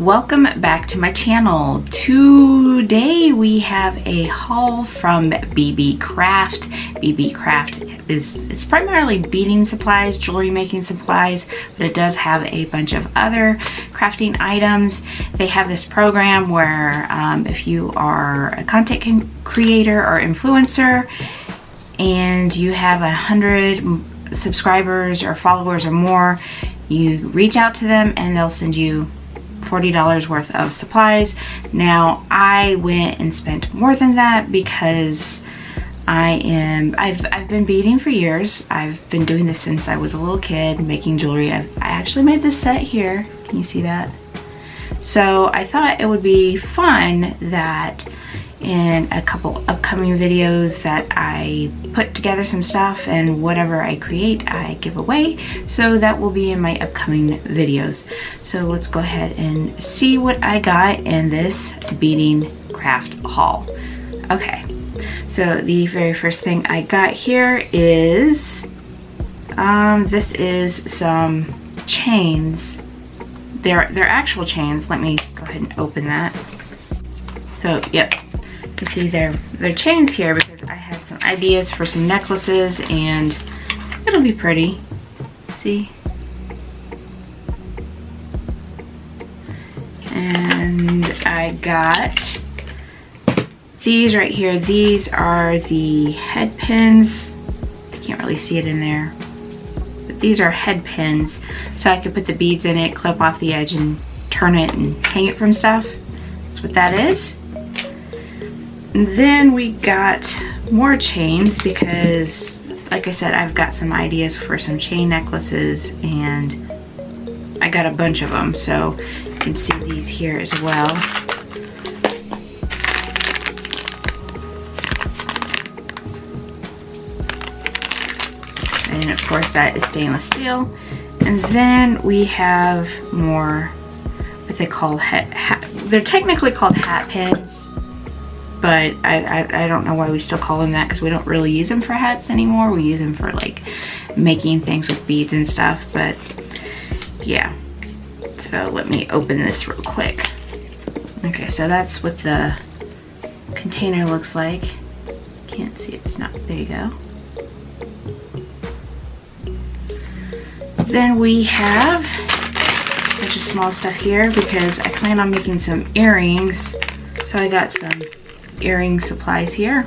welcome back to my channel. Today we have a haul from BeeBeeCraft. BeeBeeCraft it's primarily beading supplies, jewelry making supplies, but it does have a bunch of other crafting items. They have this program where if you are a content creator or influencer and you have 100 subscribers or followers or more, you reach out to them and they'll send you $40 worth of supplies. Now I went and spent more than that because I've been beading for years. I've been doing this since I was a little kid, making jewelry. I actually made this set here. Can you see that? So I thought it would be fun that in a couple upcoming videos that I put together some stuff, and whatever I create I give away. So that will be in my upcoming videos. So let's go ahead and see what I got in this BeeBeeCraft haul. Okay, so the very first thing I got here is this is some chains. They're actual chains. Let me go ahead and open that. So yep, you see they're chains here because I had some ideas for some necklaces and it'll be pretty. See? And I got these right here. These are the head pins. You can't really see it in there, but these are head pins, so I could put the beads in it, clip off the edge and turn it and hang it from stuff. That's what that is. And then we got more chains because, like I said, I've got some ideas for some chain necklaces and I got a bunch of them. So you can see these here as well. And of course that is stainless steel. And then we have more what they call they're technically called hat pins. But I don't know why we still call them that, because we don't really use them for hats anymore. We use them for like making things with beads and stuff, but yeah. So let me open this real quick. Okay, so that's what the container looks like. Can't see, it's not, there you go. Then we have a bunch of small stuff here because I plan on making some earrings. So I got some earring supplies here.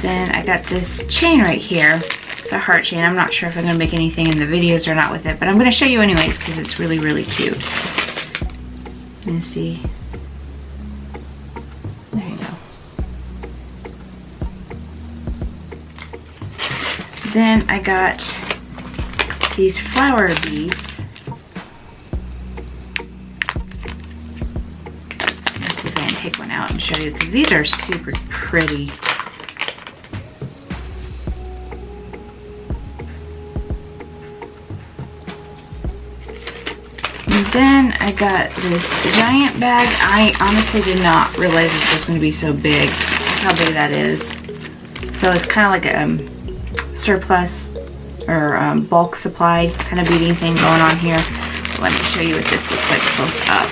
Then I got this chain right here. It's a heart chain. I'm not sure if I'm gonna make anything in the videos or not with it, but I'm gonna show you anyways because it's really, really cute. You see? There you go. Then I got these flower beads. Take one out and show you because these are super pretty. And then I got this giant bag. I honestly did not realize this was going to be so big. Look how big that is. So it's kind of like a surplus or bulk supply kind of beading thing going on here. So let me show you what this looks like close up.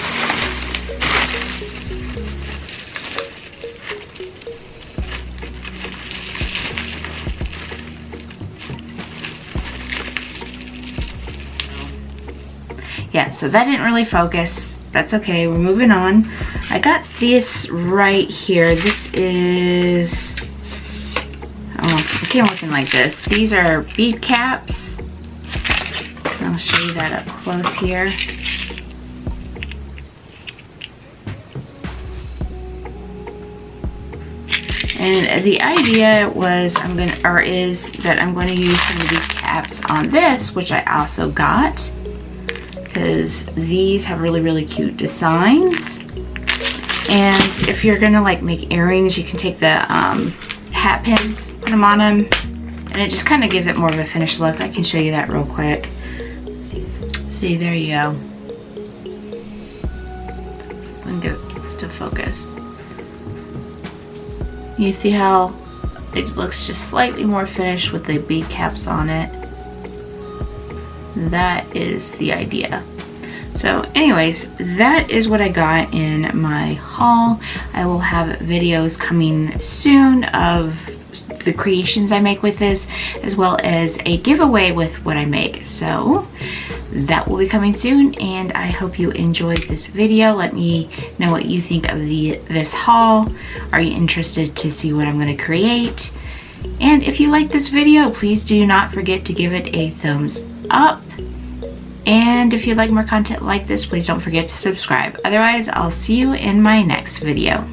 Yeah, so that didn't really focus. That's okay, we're moving on. I got this right here. This is, oh, it came looking like this. These are bead caps. I'll show you that up close here. And the idea was is that I'm going to use some of these caps on this, which I also got. Because these have really, really cute designs. And if you're gonna like make earrings, you can take the hat pins, put them on them, and it just kind of gives it more of a finished look. I can show you that real quick. See, there you go. Let me get this to focus. You see how it looks just slightly more finished with the bead caps on it. that is the idea. So anyways, that is what I got in my haul. I will have videos coming soon of the creations I make with this, as well as a giveaway with what I make. So that will be coming soon, and I hope you enjoyed this video. Let me know what you think of this haul. Are you interested to see what I'm going to create? And if you like this video, please do not forget to give it a thumbs up. And if you'd like more content like this, please don't forget to subscribe. Otherwise, I'll see you in my next video.